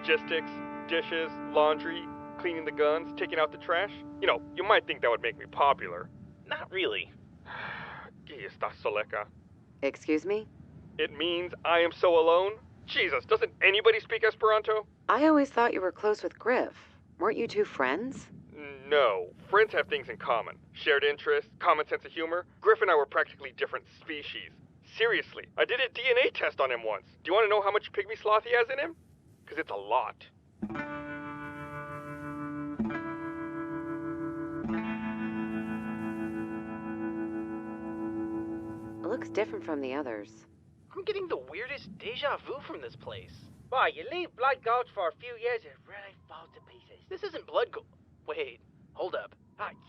Logistics, dishes, laundry, cleaning the guns, taking out the trash. You know, you might think that would make me popular. Not really. ¿Qué está soleca? Excuse me? It means I am so alone? Jesus, doesn't anybody speak Esperanto? I always thought you were close with Griff. Weren't you two friends? No. Friends have things in common. Shared interests, common sense of humor. Griff and I were practically different species. Seriously, I did a DNA test on him once. Do you want to know how much pygmy sloth he has in him? Because it's a lot. It looks different from the others. I'm getting the weirdest deja vu from this place. Boy, you leave Blood Gulch for a few years, it really falls to pieces. This isn't Blood Gulch. Wait, hold up.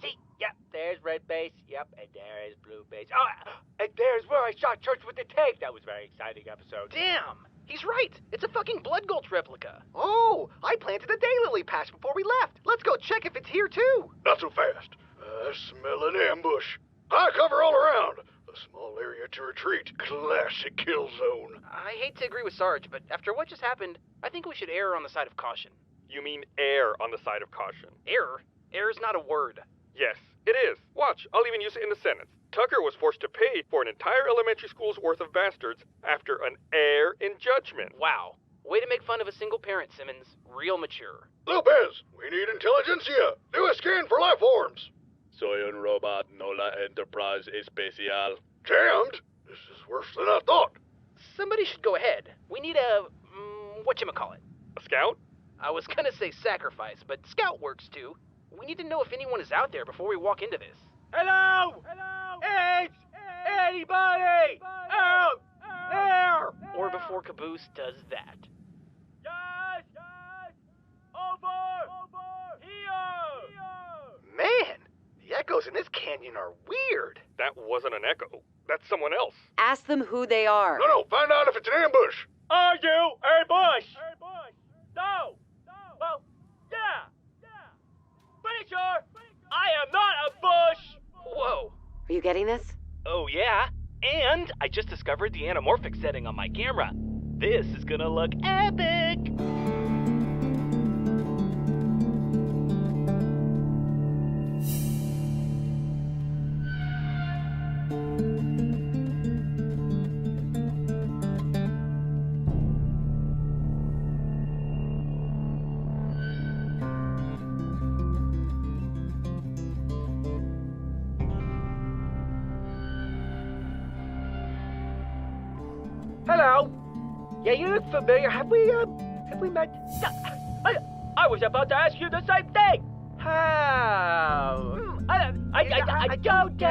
See, yep, there's red base, yep, and there is blue base. Oh, and there's where I shot Church with the tape. That was a very exciting episode. Damn! He's right! It's a fucking Blood Gulch replica. Oh, I planted a daylily patch before we left. Let's go check if it's here too. Not so fast. I smell an ambush. High cover all around. A small area to retreat. Classic kill zone. I hate to agree with Sarge, but after what just happened, I think we should err on the side of caution. You mean err on the side of caution. Error? Error is not a word. Yes, it is. Watch, I'll even use it in a sentence. Tucker was forced to pay for an entire elementary school's worth of bastards after an error in judgment. Wow. Way to make fun of a single parent, Simmons. Real mature. Lopez, we need intelligentsia. Do a scan for life forms. Soy un robot, no la Enterprise Especial. Jammed? This is worse than I thought. Somebody should go ahead. We need a... whatchamacallit? A scout? I was gonna say sacrifice, but scout works too. We need to know if anyone is out there before we walk into this. Hello! Hello! It's anybody out there! Or before Caboose does that. Yes! Over here! Man, the echoes in this canyon are weird. That wasn't an echo. That's someone else. Ask them who they are. No, find out if it's an ambush. Are you a bush? No. Well, yeah. Pretty sure I am not a bush. Whoa. Are you getting this? Oh yeah? And I just discovered the anamorphic setting on my camera. This is gonna look epic! Hello. Yeah, you look familiar. Have we met? I was about to ask you the same thing. How? I don't.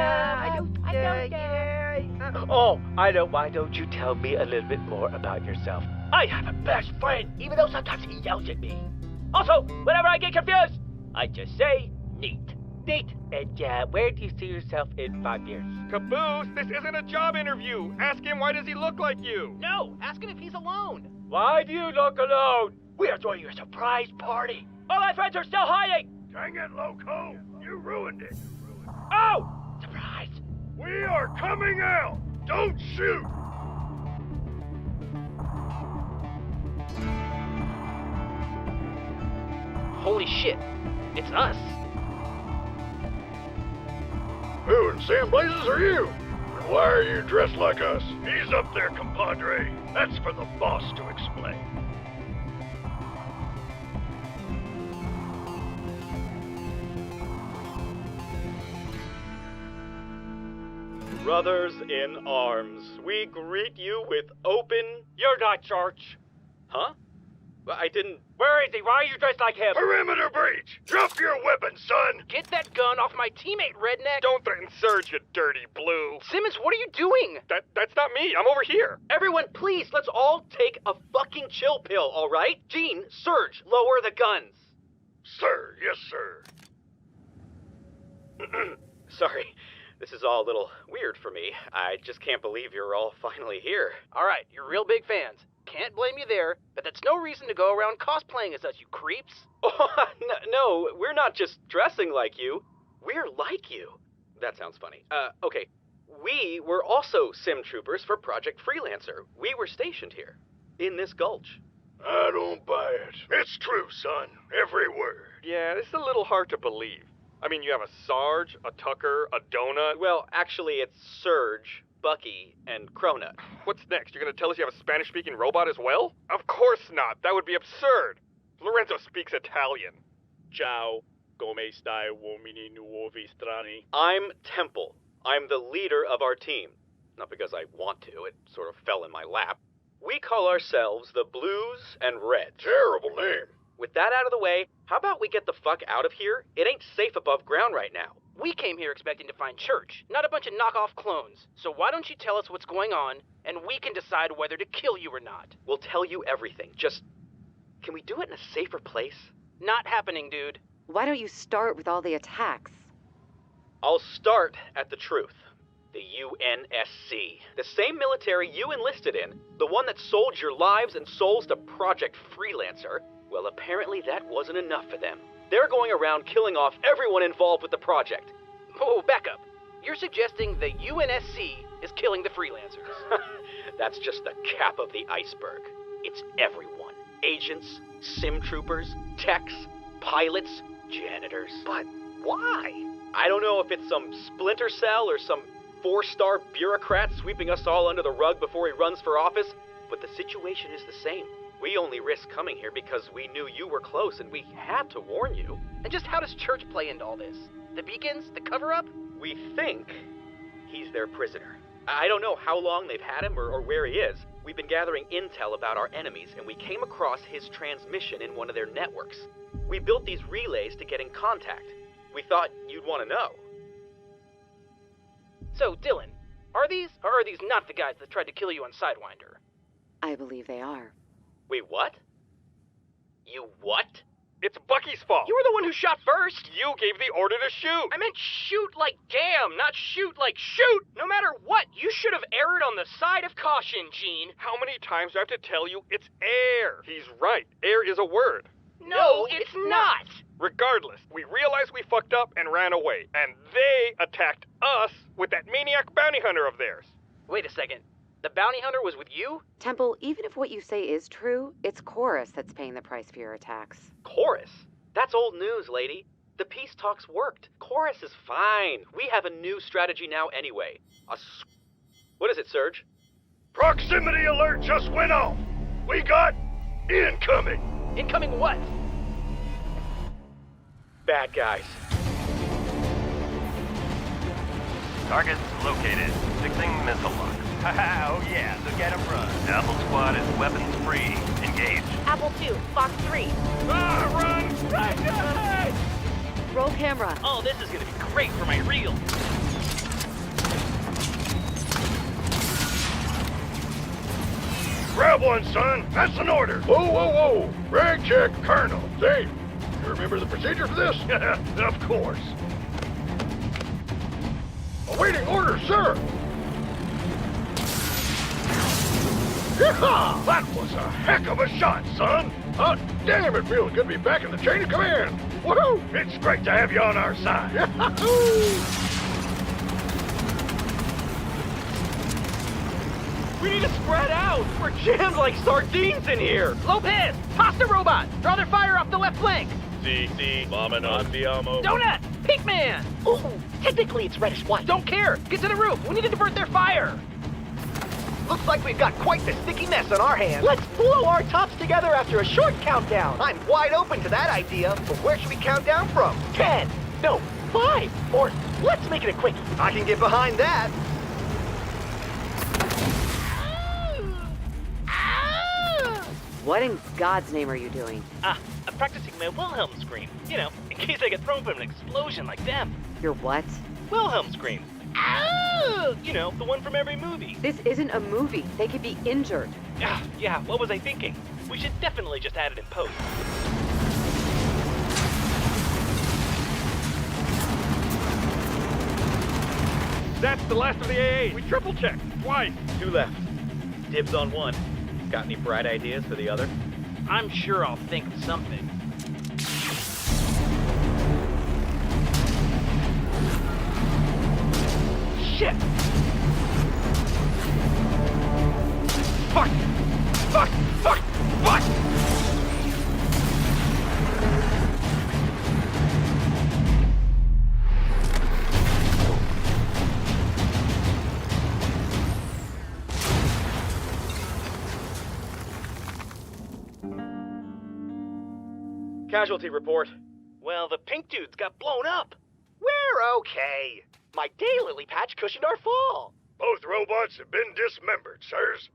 Oh, I know. Why don't you tell me a little bit more about yourself? I have a best friend, even though sometimes he yells at me. Also, whenever I get confused, I just say neat. Neat. And where do you see yourself in 5 years? Caboose, this isn't a job interview. Ask him, why does he look like you? No, ask him if he's alone. Why do you look alone? We are throwing you a surprise party. All my friends are still hiding. Dang it, Loco. You ruined it. Oh! Surprise! We are coming out. Don't shoot. Holy shit, it's us. Who in Sam Blazes are you? And why are you dressed like us? He's up there, compadre. That's for the boss to explain. Brothers in arms, we greet you with open... You're not Church. Huh? Well, I didn't... Where is he? Why are you dressed like him? Perimeter breach! Drop your weapon, son! Get that gun off my teammate, redneck. Don't threaten Surge, you dirty blue. Simmons, what are you doing? That's not me. I'm over here. Everyone, please, let's all take a fucking chill pill, all right? Gene, Surge, lower the guns. Sir, yes, sir. Sorry, this is all a little weird for me. I just can't believe you're all finally here. All right, you're real big fans. Can't blame you there, but that's no reason to go around cosplaying as us, you creeps. Oh, no, we're not just dressing like you. We're like you. That sounds funny. Okay. We were also sim troopers for Project Freelancer. We were stationed here, in this gulch. I don't buy it. It's true, son. Every word. Yeah, it's a little hard to believe. I mean, you have a Sarge, a Tucker, a Donut. Well, actually, it's Surge, Bucky, and Cronut. What's next? You're gonna tell us you have a Spanish-speaking robot as well? Of course not. That would be absurd. Lorenzo speaks Italian. Ciao, come stai, uomini nuovi strani? I'm Temple. I'm the leader of our team. Not because I want to, it sort of fell in my lap. We call ourselves the Blues and Reds. Terrible name. With that out of the way, how about we get the fuck out of here? It ain't safe above ground right now. We came here expecting to find Church, not a bunch of knockoff clones. So why don't you tell us what's going on, and we can decide whether to kill you or not. We'll tell you everything. Just, can we do it in a safer place? Not happening, dude. Why don't you start with all the attacks? I'll start at the truth. The UNSC. The same military you enlisted in, the one that sold your lives and souls to Project Freelancer. Well, apparently that wasn't enough for them. They're going around killing off everyone involved with the project. Oh, back up. You're suggesting the UNSC is killing the freelancers. That's just the cap of the iceberg. It's everyone. Agents, sim troopers, techs, pilots, janitors. But why? I don't know if it's some splinter cell or some 4-star bureaucrat sweeping us all under the rug before he runs for office, but the situation is the same. We only risked coming here because we knew you were close and we had to warn you. And just how does Church play into all this? The beacons? The cover-up? We think he's their prisoner. I don't know how long they've had him or where he is. We've been gathering intel about our enemies and we came across his transmission in one of their networks. We built these relays to get in contact. We thought you'd want to know. So, Dylan, are these or are these not the guys that tried to kill you on Sidewinder? I believe they are. Wait, what? You what? It's Bucky's fault. You were the one who shot first! You gave the order to shoot. I meant shoot like damn, not shoot like shoot! No matter what, you should have erred on the side of caution, Gene. How many times do I have to tell you it's air? He's right. Air is a word. No, it's not! Regardless, we realized we fucked up and ran away, and they attacked us with that maniac bounty hunter of theirs. Wait a second. The bounty hunter was with you? Temple, even if what you say is true, it's Chorus that's paying the price for your attacks. Chorus? That's old news, lady. The peace talks worked. Chorus is fine. We have a new strategy now anyway. What is it, Surge? Proximity alert just went off. We got incoming. Incoming what? Bad guys. Targets located. Fixing missile lock. Oh yeah, so get 'em run. Apple Squad is weapons free. Engage. Apple 2, Fox 3. Run! Right! Roll camera. Oh, this is gonna be great for my reel. Grab one, son. That's an order. Whoa, whoa, whoa. Rag check, Colonel. Say, you remember the procedure for this? Of course. Awaiting orders, sir. Yeehaw! That was a heck of a shot, son. Oh, damn, it feels good to be back in the chain of command. Woohoo! It's great to have you on our side. Yahoo! We need to spread out! We're jammed like sardines in here! Lopez! Toss the robot! Draw their fire off the left flank! Si, mama non diamo. Donut! Pinkman! Ooh, technically it's reddish white. Don't care! Get to the roof! We need to divert their fire! Looks like we've got quite the sticky mess on our hands. Let's blow our tops together after a short countdown. I'm wide open to that idea, but where should we count down from? 10. No, 5. Or let's make it a quickie. I can get behind that. What in God's name are you doing? I'm practicing my Wilhelm scream. You know, in case I get thrown from an explosion like them. Your what? Wilhelm scream. You know, the one from every movie. This isn't a movie. They could be injured. Yeah, what was I thinking? We should definitely just add it in post. That's the last of the AAs. We triple-checked twice. 2 left. Dibs on 1. Got any bright ideas for the other? I'm sure I'll think of something. Shit! Fuck! Fuck! Fuck! Fuck! Casualty report. Well, the pink dude's got blown up. We're okay. My daylily patch cushioned our fall. Both robots have been dismembered, sirs.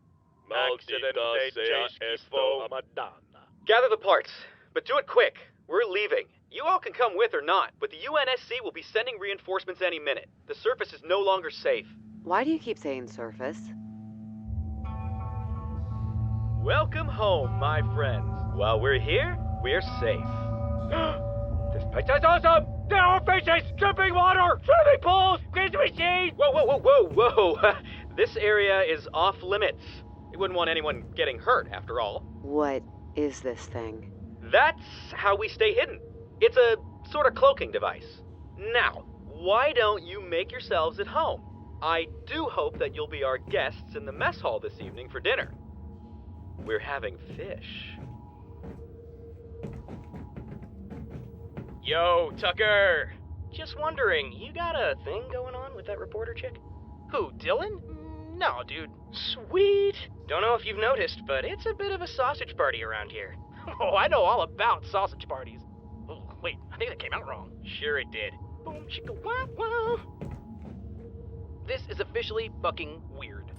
Accidente sea esto Madonna. Gather the parts, but do it quick. We're leaving. You all can come with or not, but the UNSC will be sending reinforcements any minute. The surface is no longer safe. Why do you keep saying surface? Welcome home, my friends. While we're here, we're safe. This place is awesome! There are fishes, dripping water, swimming pools, quiz machines! Whoa. This area is off limits. We wouldn't want anyone getting hurt, after all. What is this thing? That's how we stay hidden. It's a sort of cloaking device. Now, why don't you make yourselves at home? I do hope that you'll be our guests in the mess hall this evening for dinner. We're having fish. Yo, Tucker! Just wondering, you got a thing going on with that reporter chick? Who, Dylan? No, dude. Sweet! Don't know if you've noticed, but it's a bit of a sausage party around here. Oh, I know all about sausage parties. Oh, wait, I think that came out wrong. Sure it did. Boom, chicka, wow, wow. This is officially fucking weird.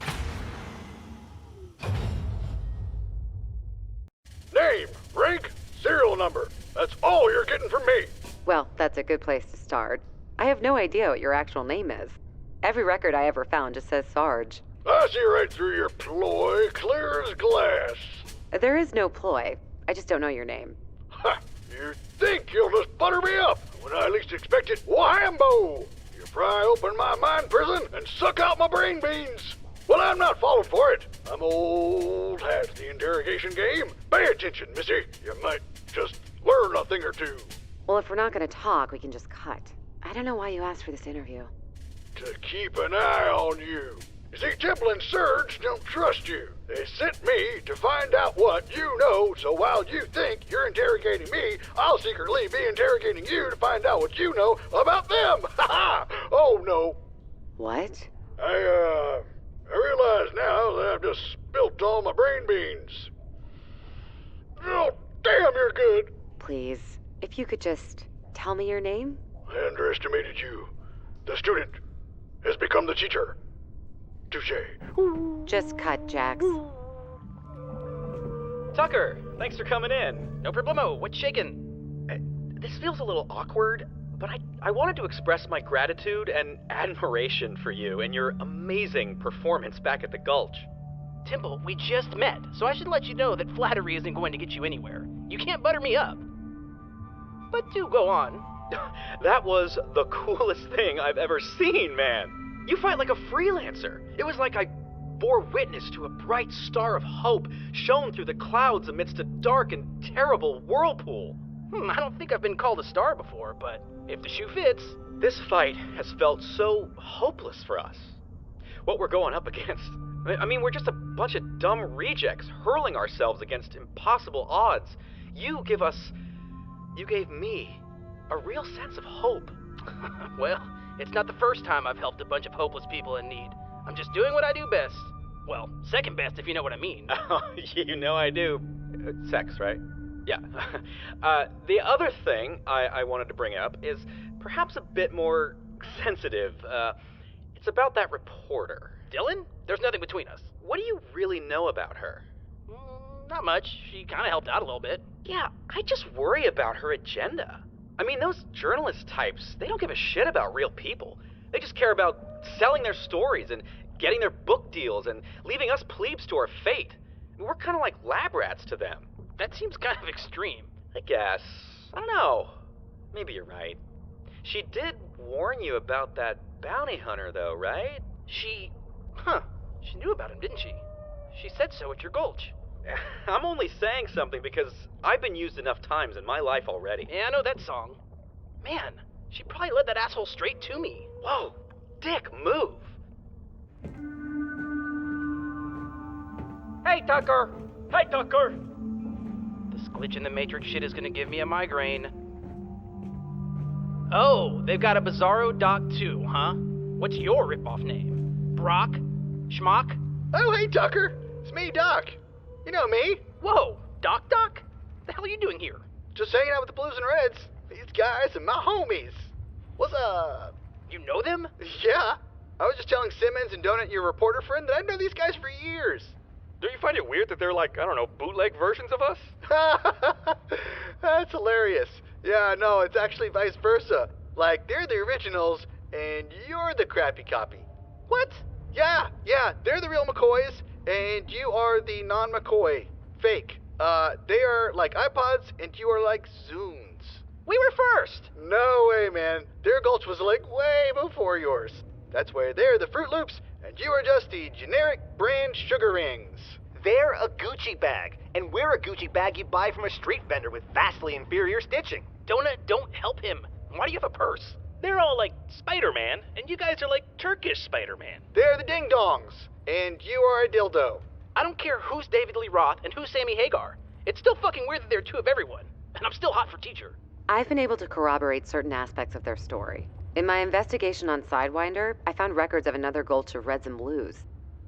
Name, rank, serial number. That's all you're getting from me. Well, that's a good place to start. I have no idea what your actual name is. Every record I ever found just says Sarge. I see right through your ploy, clear as glass. There is no ploy. I just don't know your name. Ha! You think you'll just butter me up when I least expect it? Whambo! You pry open my mind prison and suck out my brain beans. Well, I'm not falling for it. I'm old hat at the interrogation game. Pay attention, missy. You might just learn a thing or two. Well, if we're not going to talk, we can just cut. I don't know why you asked for this interview. To keep an eye on you. You see, Temple and Surge don't trust you. They sent me to find out what you know, so while you think you're interrogating me, I'll secretly be interrogating you to find out what you know about them. Ha ha! Oh, no. What? I realize now that I've just spilt all my brain beans. Oh, damn, you're good. Please, if you could just tell me your name? I underestimated you. The student has become the teacher. Touche. Just cut, Jax. Tucker, thanks for coming in. No problemo, what's shaking? This feels a little awkward, but I wanted to express my gratitude and admiration for you and your amazing performance back at the Gulch. Temple, we just met, so I should let you know that flattery isn't going to get you anywhere. You can't butter me up. But do go on. That was the coolest thing I've ever seen, man. You fight like a freelancer. It was like I bore witness to a bright star of hope shone through the clouds amidst a dark and terrible whirlpool. I don't think I've been called a star before, but if the shoe fits... This fight has felt so hopeless for us. What we're going up against. I mean, we're just a bunch of dumb rejects hurling ourselves against impossible odds. You gave me a real sense of hope. Well, it's not the first time I've helped a bunch of hopeless people in need. I'm just doing what I do best. Well, second best if you know what I mean. You know I do. Sex, right? Yeah. The other thing I wanted to bring up is perhaps a bit more sensitive. It's about that reporter. Dylan? There's nothing between us. What do you really know about her? Not much. She kind of helped out a little bit. Yeah, I just worry about her agenda. I mean, those journalist types, they don't give a shit about real people. They just care about selling their stories and getting their book deals and leaving us plebes to our fate. We're kind of like lab rats to them. That seems kind of extreme. I guess. I don't know. Maybe you're right. She did warn you about that bounty hunter, though, right? She knew about him, didn't she? She said so at your Gulch. I'm only saying something because I've been used enough times in my life already. Yeah, I know that song. Man, she probably led that asshole straight to me. Whoa, Dick, move. Hey, Tucker! Hey, Tucker! This glitch in the Matrix shit is gonna give me a migraine. Oh, they've got a Bizarro Doc 2, huh? What's your ripoff name? Brock? Schmock? Oh, hey, Tucker. It's me, Doc. You know me. Whoa, Doc? The hell are you doing here? Just hanging out with the Blues and Reds. These guys are my homies. What's up? You know them? Yeah. I was just telling Simmons and Donut, your reporter friend, that I've known these guys for years. Don't you find it weird that they're like, I don't know, bootleg versions of us? That's hilarious. Yeah, no, it's actually vice versa. Like, they're the originals, and you're the crappy copy. What? Yeah, they're the real McCoys, and you are the non-McCoy. Fake. They are like iPods, and you are like Zunes. We were first! No way, man. Their Gulch was like way before yours. That's why they're the Fruit Loops, and you are just the generic brand sugar rings. They're a Gucci bag, and we're a Gucci bag you buy from a street vendor with vastly inferior stitching. Donut, don't help him. Why do you have a purse? They're all like Spider-Man, and you guys are like Turkish Spider-Man. They're the Ding Dongs, and you are a dildo. I don't care who's David Lee Roth and who's Sammy Hagar. It's still fucking weird that they're two of everyone, and I'm still hot for teacher. I've been able to corroborate certain aspects of their story. In my investigation on Sidewinder, I found records of another gulch of Reds and Blues.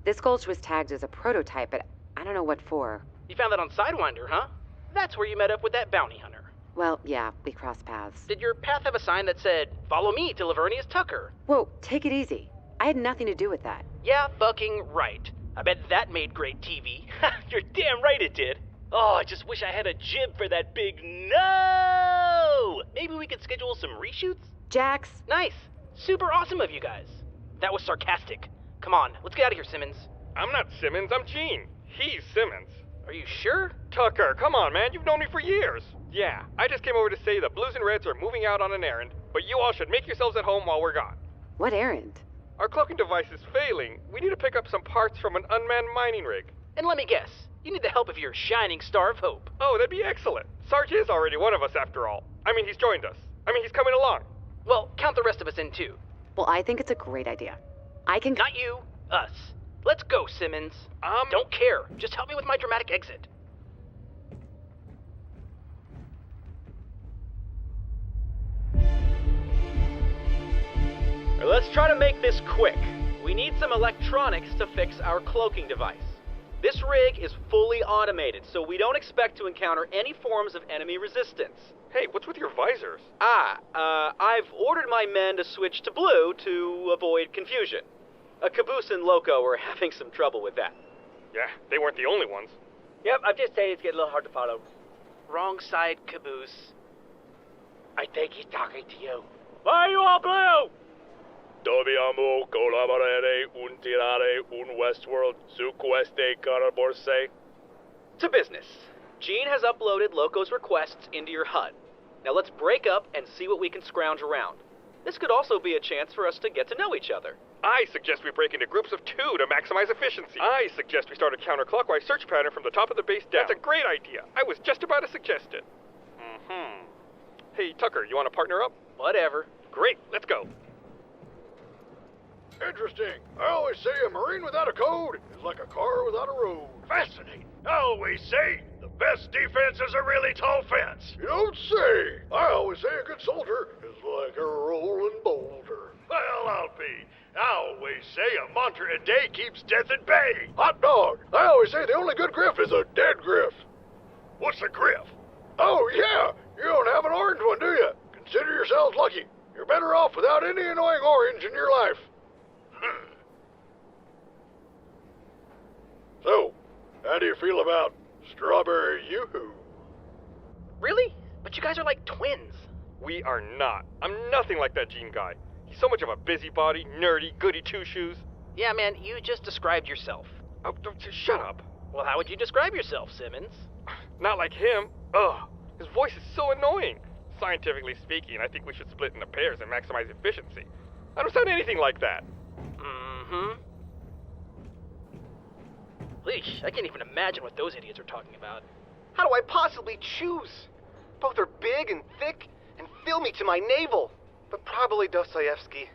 This gulch was tagged as a prototype, but I don't know what for. You found that on Sidewinder, huh? That's where you met up with that bounty hunter. Well, yeah, we crossed paths. Did your path have a sign that said, "Follow me to Lavernius Tucker"? Whoa, take it easy. I had nothing to do with that. Yeah, fucking right. I bet that made great TV. You're damn right it did. Oh, I just wish I had a jib for that big no! Maybe we could schedule some reshoots? Jax! Nice. Super awesome of you guys. That was sarcastic. Come on, let's get out of here, Simmons. I'm not Simmons, I'm Gene. He's Simmons. Are you sure? Tucker, come on, man, you've known me for years. Yeah, I just came over to say the Blues and Reds are moving out on an errand, but you all should make yourselves at home while we're gone. What errand? Our cloaking device is failing. We need to pick up some parts from an unmanned mining rig. And let me guess, you need the help of your shining star of hope. Oh, that'd be excellent. Sarge is already one of us after all. I mean, he's joined us. He's coming along. Well, count the rest of us in too. Well, I think it's a great idea. I can... Not you, us. Let's go, Simmons. Don't care. Just help me with my dramatic exit. Let's try to make this quick. We need some electronics to fix our cloaking device. This rig is fully automated, so we don't expect to encounter any forms of enemy resistance. Hey, what's with your visors? I've ordered my men to switch to blue to avoid confusion. Caboose and Loco are having some trouble with that. Yeah, they weren't the only ones. Yep, I'm just saying it's getting a little hard to follow. Wrong side, Caboose. I think he's talking to you. Why are you all blue? Dobbiamo collaborare un tirare un Westworld su queste caraborse. To business. Gene has uploaded Loco's requests into your HUD. Now let's break up and see what we can scrounge around. This could also be a chance for us to get to know each other. I suggest we break into groups of 2 to maximize efficiency. I suggest we start a counterclockwise search pattern from the top of the base down. That's a great idea. I was just about to suggest it. Hey, Tucker, you want to partner up? Whatever. Great, let's go. Interesting. I always say a Marine without a code is like a car without a road. Fascinating. I always say the best defense is a really tall fence. You don't say. I always say a good soldier is like a rolling boulder. Well, I always say a mantra a day keeps death at bay. Hot dog. I always say the only good griff is a dead griff. What's a griff? Oh, yeah. You don't have an orange one, do you? Consider yourselves lucky. You're better off without any annoying orange in your life. So, how do you feel about Strawberry Yoo-Hoo? Really? But you guys are like twins. We are not. I'm nothing like that Gene guy. He's so much of a busybody, nerdy, goody two-shoes. Yeah, man, you just described yourself. Oh, shut up. Well, how would you describe yourself, Simmons? Not like him. Ugh. His voice is so annoying. Scientifically speaking, I think we should split into pairs and maximize efficiency. I don't sound anything like that. Leash, I can't even imagine what those idiots are talking about. How do I possibly choose? Both are big and thick and fill me to my navel. But probably Dostoevsky.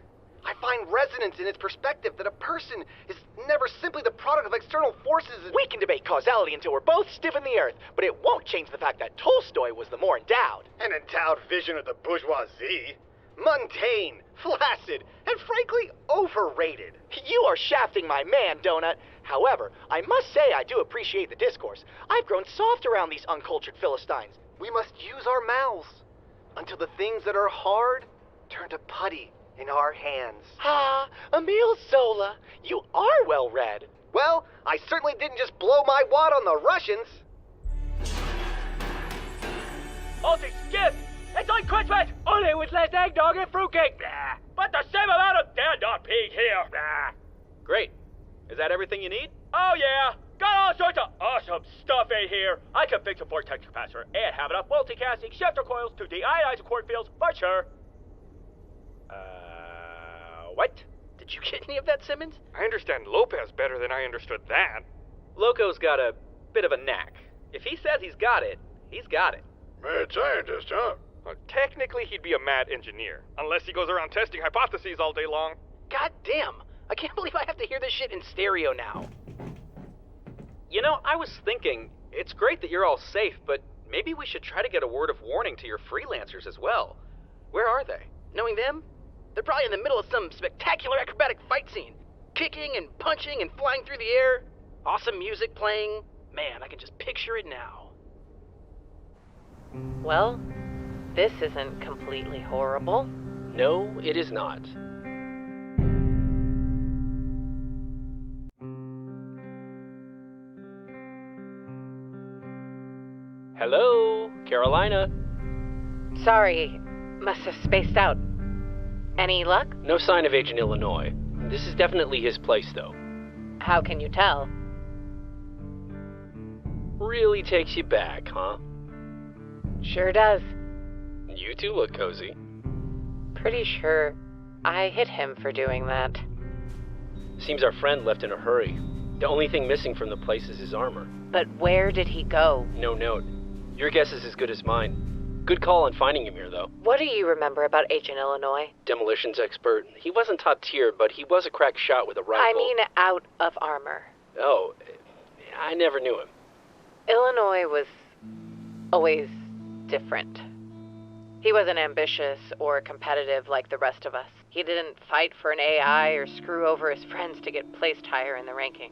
I find resonance in its perspective that a person is never simply the product of external forces. We can debate causality until we're both stiff in the earth, but it won't change the fact that Tolstoy was the more endowed. An endowed vision of the bourgeoisie. Mundane, flaccid, and frankly overrated. You are shafting my man, Donut. However, I must say I do appreciate the discourse. I've grown soft around these uncultured Philistines. We must use our mouths until the things that are hard turn to putty in our hands. Ah, Emil Zola, you are well read. Well, I certainly didn't just blow my wad on the Russians. Alty, skip! It's like Christmas, only with less eggnog and fruitcake. Blah. But the same amount of stand-up pig here. Blah. Great. Is that everything you need? Oh yeah, got all sorts of awesome stuff in here. I can fix a vortex capacitor and have enough multicasting shifter coils to deionize the quark fields for sure. What? Did you get any of that, Simmons? I understand Lopez better than I understood that. Loco's got a bit of a knack. If he says he's got it, he's got it. Mad scientist, huh? Technically, he'd be a mad engineer, unless he goes around testing hypotheses all day long. God damn. I can't believe I have to hear this shit in stereo now. You know, I was thinking, it's great that you're all safe, but maybe we should try to get a word of warning to your freelancers as well. Where are they? Knowing them, they're probably in the middle of some spectacular acrobatic fight scene. Kicking and punching and flying through the air. Awesome music playing. Man, I can just picture it now. Well, this isn't completely horrible. No, it is not. Hello, Carolina. Sorry, must have spaced out. Any luck? No sign of Agent Illinois. This is definitely his place, though. How can you tell? Really takes you back, huh? Sure does. You two look cozy. Pretty sure I hit him for doing that. Seems our friend left in a hurry. The only thing missing from the place is his armor. But where did he go? No note. Your guess is as good as mine. Good call on finding him here, though. What do you remember about Agent Illinois? Demolitions expert. He wasn't top tier, but he was a crack shot with a rifle. I mean out of armor. Oh, I never knew him. Illinois was always different. He wasn't ambitious or competitive like the rest of us. He didn't fight for an AI or screw over his friends to get placed higher in the rankings.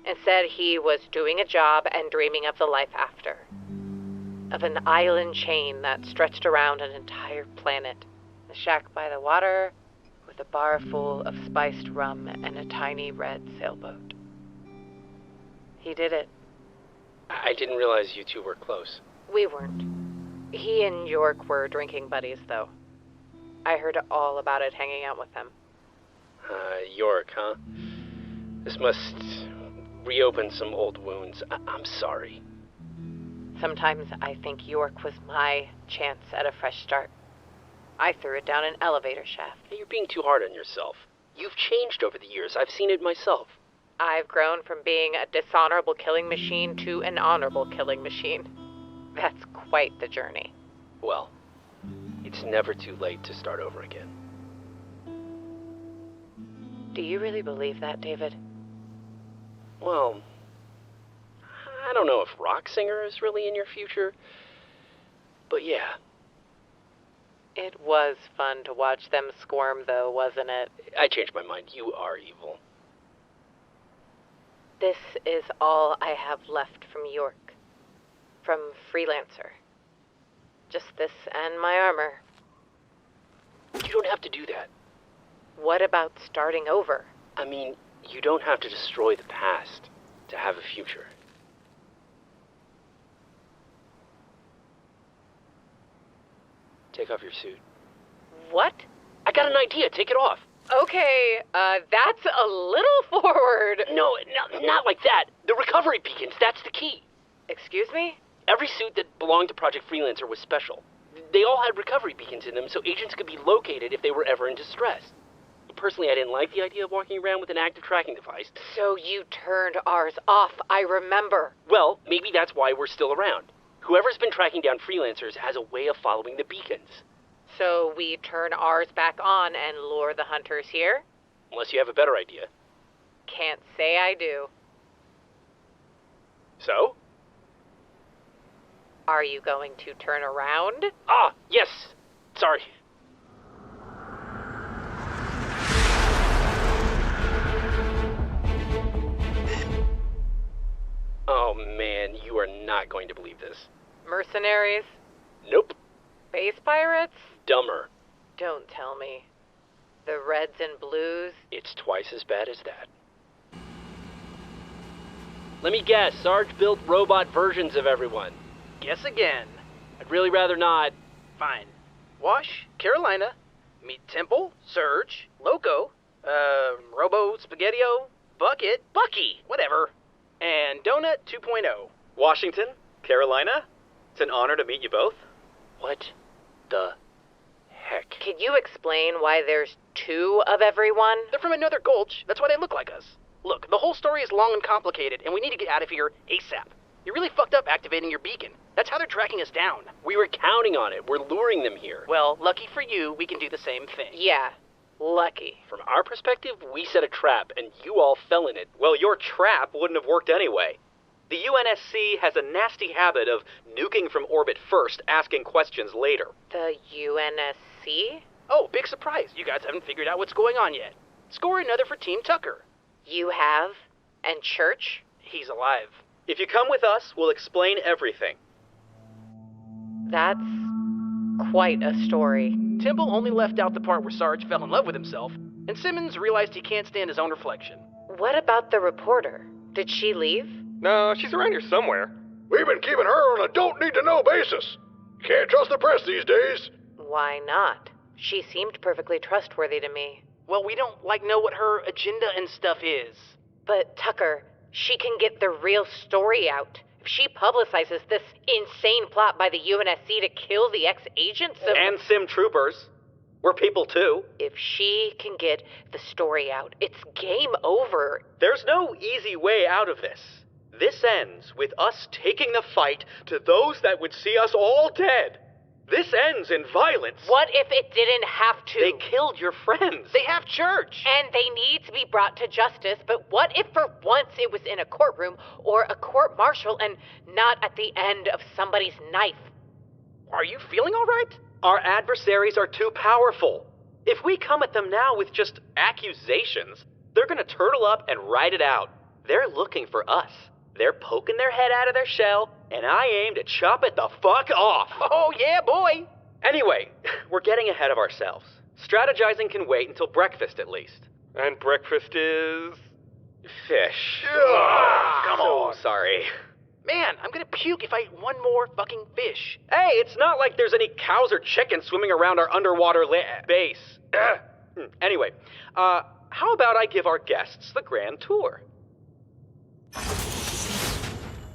Instead, he was doing a job and dreaming of the life after. Of an island chain that stretched around an entire planet. A shack by the water with a bar full of spiced rum and a tiny red sailboat. He did it. I didn't realize you two were close. We weren't. He and York were drinking buddies, though. I heard all about it hanging out with them. York, huh? This must reopen some old wounds. I'm sorry. Sometimes I think York was my chance at a fresh start. I threw it down an elevator shaft. Hey, you're being too hard on yourself. You've changed over the years. I've seen it myself. I've grown from being a dishonorable killing machine to an honorable killing machine. That's quite the journey. Well, it's never too late to start over again. Do you really believe that, David? Well, I don't know if rock singer is really in your future, but yeah. It was fun to watch them squirm, though, wasn't it? I changed my mind. You are evil. This is all I have left from York. From Freelancer. Just this and my armor. You don't have to do that. What about starting over? I mean, you don't have to destroy the past to have a future. Take off your suit. What? I got an idea. Take it off. Okay, that's a little forward. No, not like that. The recovery beacons, that's the key. Excuse me? Every suit that belonged to Project Freelancer was special. They all had recovery beacons in them, so agents could be located if they were ever in distress. Personally, I didn't like the idea of walking around with an active tracking device. So you turned ours off, I remember. Well, maybe that's why we're still around. Whoever's been tracking down freelancers has a way of following the beacons. So we turn ours back on and lure the hunters here? Unless you have a better idea. Can't say I do. So? Are you going to turn around? Ah, yes. Sorry. Oh man, you are not going to believe this. Mercenaries? Nope. Space pirates? Dumber. Don't tell me. The reds and blues? It's twice as bad as that. Let me guess, Sarge built robot versions of everyone. Guess again. I'd really rather not. Fine. Wash, Carolina. Meet Temple, Surge, Loco, Robo, Spaghettio, Bucket, Bucky, whatever. And Donut 2.0. Washington, Carolina, it's an honor to meet you both. What the heck? Can you explain why there's 2 of everyone? They're from another gulch. That's why they look like us. Look, the whole story is long and complicated, and we need to get out of here ASAP. You really fucked up activating your beacon. That's how they're tracking us down. We were counting on it. We're luring them here. Well, lucky for you, we can do the same thing. Yeah, lucky. From our perspective, we set a trap, and you all fell in it. Well, your trap wouldn't have worked anyway. The UNSC has a nasty habit of nuking from orbit first, asking questions later. The UNSC? Oh, big surprise. You guys haven't figured out what's going on yet. Score another for Team Tucker. You have? And Church? He's alive. If you come with us, we'll explain everything. That's quite a story. Temple only left out the part where Sarge fell in love with himself, and Simmons realized he can't stand his own reflection. What about the reporter? Did she leave? No, she's around here somewhere. We've been keeping her on a don't-need-to-know basis. Can't trust the press these days. Why not? She seemed perfectly trustworthy to me. Well, we don't, know what her agenda and stuff is. But, Tucker, she can get the real story out. If she publicizes this insane plot by the UNSC to kill the ex-agents of... And Sim Troopers. We're people too. If she can get the story out, it's game over. There's no easy way out of this. This ends with us taking the fight to those that would see us all dead. This ends in violence. What if it didn't have to? They killed your friends. They have Church. And they need to be brought to justice, but what if for once it was in a courtroom or a court-martial and not at the end of somebody's knife? Are you feeling all right? Our adversaries are too powerful. If we come at them now with just accusations, they're gonna turtle up and ride it out. They're looking for us. They're poking their head out of their shell, and I aim to chop it the fuck off. Oh, yeah, boy. Anyway, we're getting ahead of ourselves. Strategizing can wait until breakfast at least. And breakfast is... Fish. Come on. So sorry. Man, I'm gonna puke if I eat one more fucking fish. Hey, it's not like there's any cows or chickens swimming around our underwater base. Anyway, how about I give our guests the grand tour?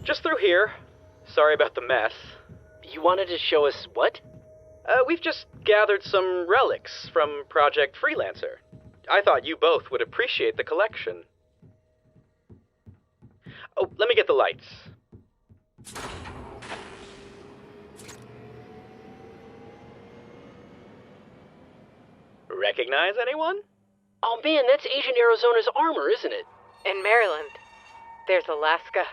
Just through here. Sorry about the mess. You wanted to show us what? We've just gathered some relics from Project Freelancer. I thought you both would appreciate the collection. Oh, let me get the lights. Recognize anyone? Oh man, that's Agent Arizona's armor, isn't it? In Maryland, there's Alaska.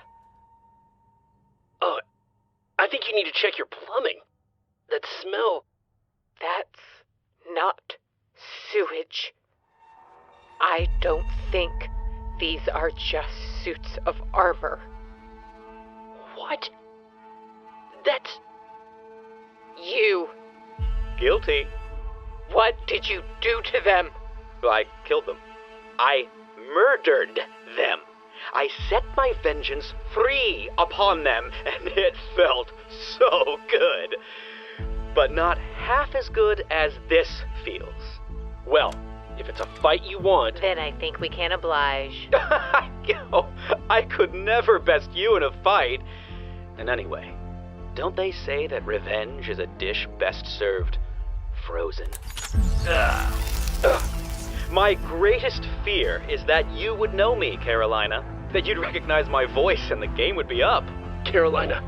Oh, I think you need to check your plumbing. That smell. That's not sewage. I don't think these are just suits of armor. What? That's... You. Guilty. What did you do to them? Well, I killed them. I murdered them. I set my vengeance free upon them, and it felt so good. But not half as good as this feels. Well, if it's a fight you want... Then I think we can oblige. I could never best you in a fight. And anyway, don't they say that revenge is a dish best served frozen? My greatest fear is that you would know me, Carolina. That you'd recognize my voice and the game would be up. Carolina,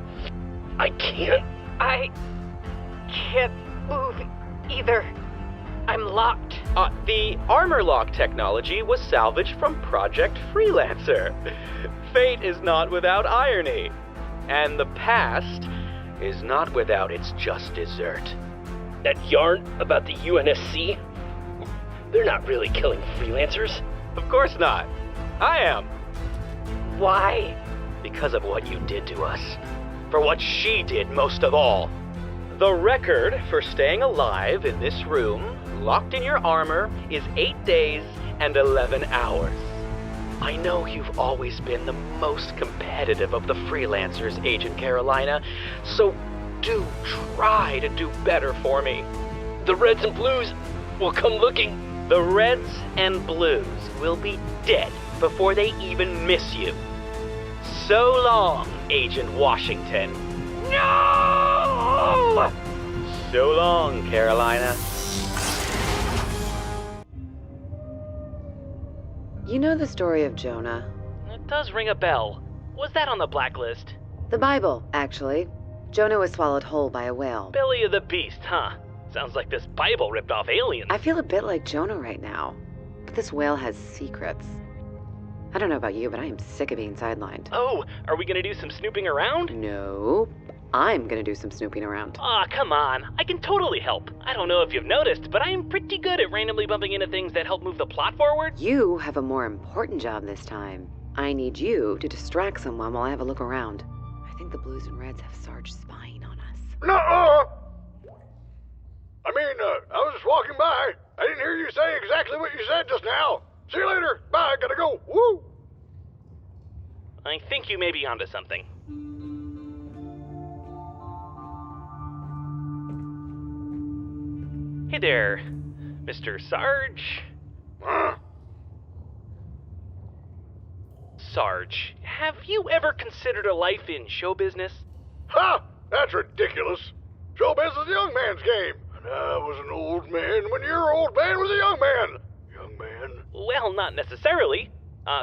I can't. I can't move either. I'm locked. The armor lock technology was salvaged from Project Freelancer. Fate is not without irony. And the past is not without its just dessert. That yarn about the UNSC? They're not really killing freelancers. Of course not. I am. Why? Because of what you did to us. for what she did most of all. The record for staying alive in this room, locked in your armor, is 8 days and 11 hours. I know you've always been the most competitive of the freelancers, Agent Carolina, so do try to do better for me. The Reds and Blues will come looking. The Reds and Blues will be dead before they even miss you. So long, Agent Washington. No! So long, Carolina. You know the story of Jonah? It does ring a bell. Was that on the blacklist? The Bible, actually. Jonah was swallowed whole by a whale. Belly of the beast, huh? Sounds like this Bible ripped off aliens. I feel a bit like Jonah right now. But this whale has secrets. I don't know about you, but I am sick of being sidelined. Oh, are we gonna do some snooping around? No, I'm gonna do some snooping around. Aw, come on. I can totally help. I don't know if you've noticed, but I am pretty good at randomly bumping into things that help move the plot forward. You have a more important job this time. I need you to distract someone while I have a look around. I think the Blues and Reds have Sarge spying on us. Nuh-uh! I was just walking by. I didn't hear you say exactly what you said just now. See you later. Bye, gotta go. Woo! I think you may be onto something. Hey there, Mr. Sarge. Huh? Sarge, have you ever considered a life in show business? Ha! That's ridiculous. Showbiz is a young man's game. And I was an old man when your old man was a young man. Young man? Well, not necessarily.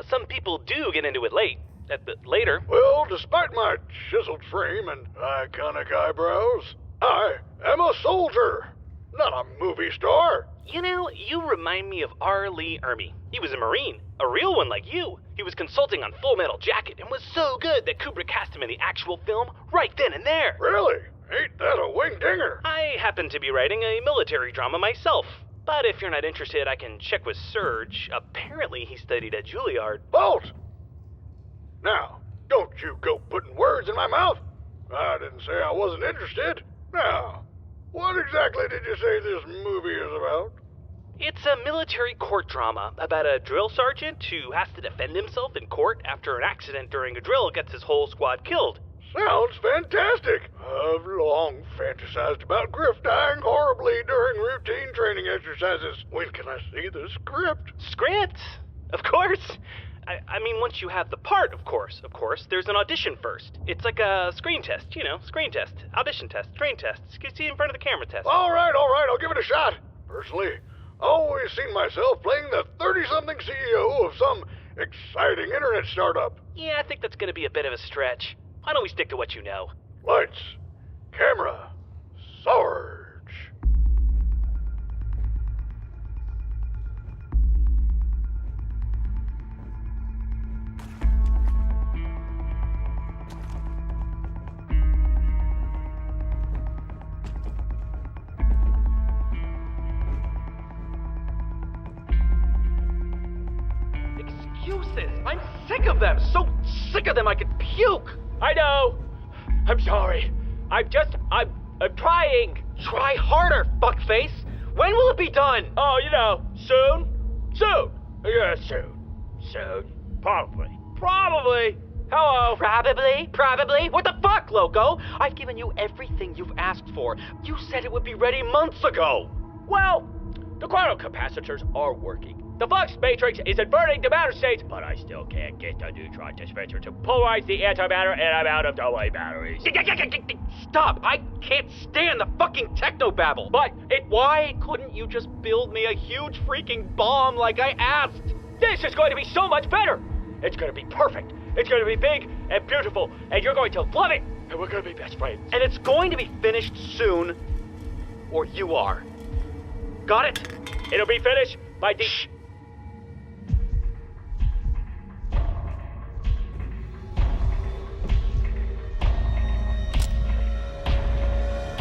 Some people do get into it later. Well, despite my chiseled frame and iconic eyebrows, I am a soldier, not a movie star. You know, you remind me of R. Lee Ermey. He was a Marine, a real one like you. He was consulting on Full Metal Jacket and was so good that Kubrick cast him in the actual film right then and there. Really? Ain't that a wing-dinger? I happen to be writing a military drama myself. But if you're not interested, I can check with Serge. Apparently he studied at Juilliard. Bolt! Now, don't you go putting words in my mouth. I didn't say I wasn't interested. Now, what exactly did you say this movie is about? It's a military court drama about a drill sergeant who has to defend himself in court after an accident during a drill gets his whole squad killed. Sounds fantastic. I've long fantasized about Griff dying horribly during routine training exercises. When can I see the script? Script? Of course. I mean, once you have the part, of course, there's an audition first. It's like a screen test, screen test, audition test, train test, see in front of the camera test. All right, I'll give it a shot. Personally, I've always seen myself playing the 30-something CEO of some exciting internet startup. Yeah, I think that's gonna be a bit of a stretch. Why don't we stick to what you know? Lights, camera, Sarge. Excuses! I'm sick of them! So sick of them I could puke! I know! I'm sorry. I'm trying! Try harder, fuckface! When will it be done? Oh, soon? Soon! Yeah, soon. Probably. Hello? Probably? What the fuck, Loco? I've given you everything you've asked for. You said it would be ready months ago. Well, the Chronicle capacitors are working. The flux matrix is inverting the matter states, but I still can't get the neutron dispenser to polarize the antimatter, and I'm out of double-A batteries. Stop! I can't stand the fucking technobabble! But why couldn't you just build me a huge freaking bomb like I asked? This is going to be so much better! It's going to be perfect. It's going to be big and beautiful, and you're going to love it! And we're going to be best friends. And it's going to be finished soon, or you are. Got it? It'll be finished by the... Shh.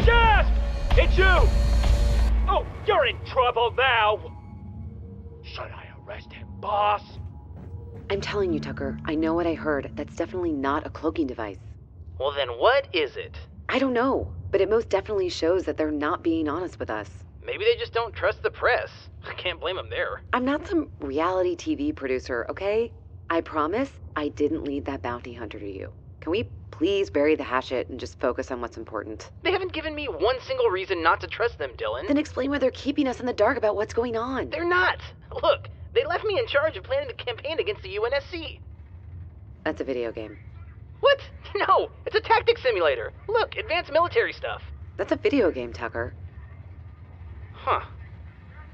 Yes! It's you! Oh, you're in trouble now! Should I arrest him, boss? I'm telling you, Tucker, I know what I heard. That's definitely not a cloaking device. Well, then what is it? I don't know, but it most definitely shows that they're not being honest with us. Maybe they just don't trust the press. I can't blame them there. I'm not some reality TV producer, okay? I promise I didn't lead that bounty hunter to you. Can we please bury the hatchet and just focus on what's important? They haven't given me one single reason not to trust them, Dylan. Then explain why they're keeping us in the dark about what's going on. They're not. Look, they left me in charge of planning the campaign against the UNSC. That's a video game. What? No, it's a tactics simulator. Look, advanced military stuff. That's a video game, Tucker. Huh.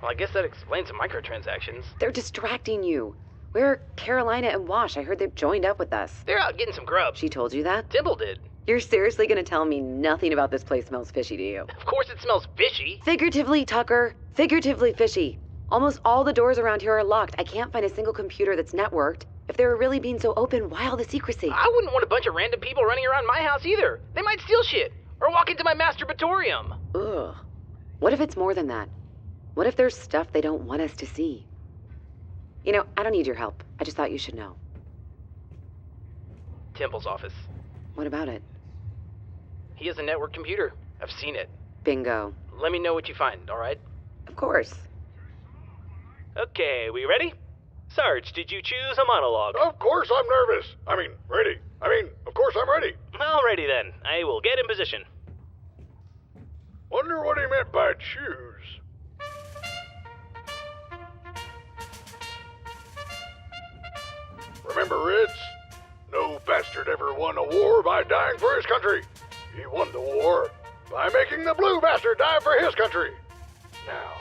Well, I guess that explains the microtransactions. They're distracting you. Where are Carolina and Wash? I heard they've joined up with us. They're out getting some grub. She told you that? Dimple did. You're seriously gonna tell me nothing about this place smells fishy to you? Of course it smells fishy. Figuratively, Tucker. Figuratively fishy. Almost all the doors around here are locked. I can't find a single computer that's networked. If they were really being so open, why all the secrecy? I wouldn't want a bunch of random people running around my house either. They might steal shit. Or walk into my masturbatorium. Ugh. What if it's more than that? What if there's stuff they don't want us to see? You know, I don't need your help. I just thought you should know. Temple's office. What about it? He has a network computer. I've seen it. Bingo. Let me know what you find, alright? Of course. Okay, we ready? Sarge, did you choose a monologue? Of course I'm nervous. Ready. Of course I'm ready. Alrighty then. I will get in position. Wonder what he meant by choose. Remember, Reds? No bastard ever won a war by dying for his country. He won the war by making the blue bastard die for his country. Now,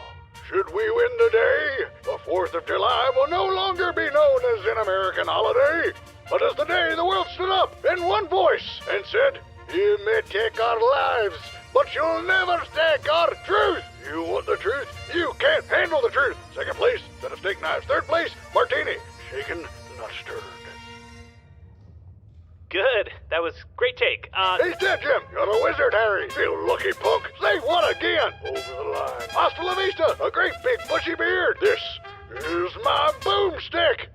should we win today, the 4th of July will no longer be known as an American holiday, but as the day the world stood up in one voice and said, "You may take our lives, but you'll never take our truth. You want the truth? You can't handle the truth." Second place, set of steak knives. Third place, martini. Shaken, not stirred. Good. That was great take. He's dead, Jim. You're the wizard, Harry. You lucky punk. Say what again? Over the line. Hasta la vista. A great big bushy beard. This is my boomstick.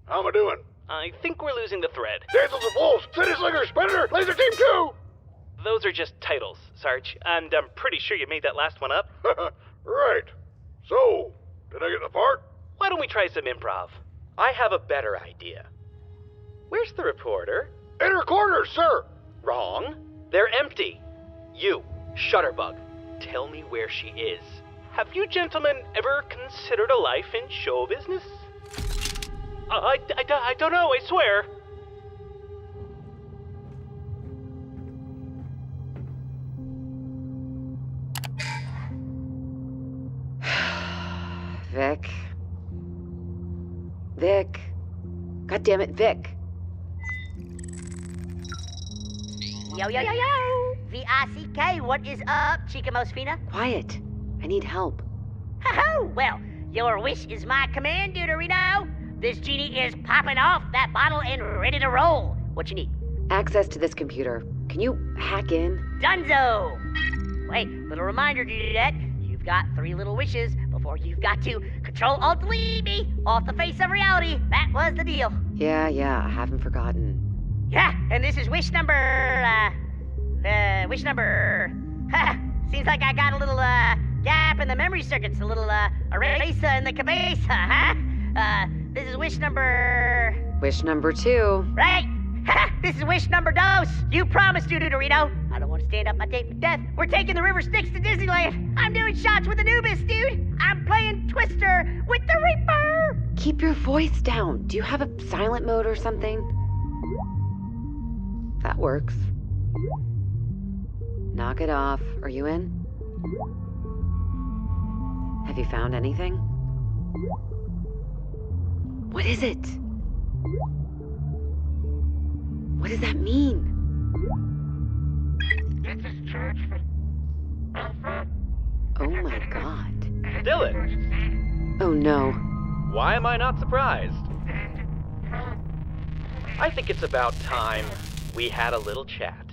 How am I doing? I think we're losing the thread. Dances of Wolves, City Slingers, Predator, Laser Team 2. Those are just titles, Sarge, and I'm pretty sure you made that last one up. Right. So, did I get the part? Why don't we try some improv? I have a better idea. Where's the reporter? Inner quarters, sir. Wrong. They're empty. You, Shutterbug, tell me where she is. Have you gentlemen ever considered a life in show business? I don't know, I swear. Vic. God damn it, Vic. Yo, yo, yo, yo! V-I-C-K, what is up, Chica Mosfina? Quiet. I need help. Ho-ho! Well, your wish is my command, Deuterino. This genie is popping off that bottle and ready to roll. What you need? Access to this computer. Can you hack in? Dunzo! Wait, little reminder, Dudette. You've got 3 little wishes before you've got to Control-Alt-Delete me off the face of reality. That was the deal. Yeah, I haven't forgotten. Yeah, and this is wish number, seems like I got a little, gap in the memory circuits, a little, eraser in the cabeza, huh? This is wish number... Wish number 2. Right! This is wish number 2. You promised, Deuterino. I don't want to stand up my date with death. We're taking the River Styx to Disneyland. I'm doing shots with Anubis, dude. I'm playing Twister with the Reaper. Keep your voice down. Do you have a silent mode or something? That works. Knock it off. Are you in? Have you found anything? What is it? What does that mean? Oh my god. Dylan! Oh no. Why am I not surprised? I think it's about time we had a little chat.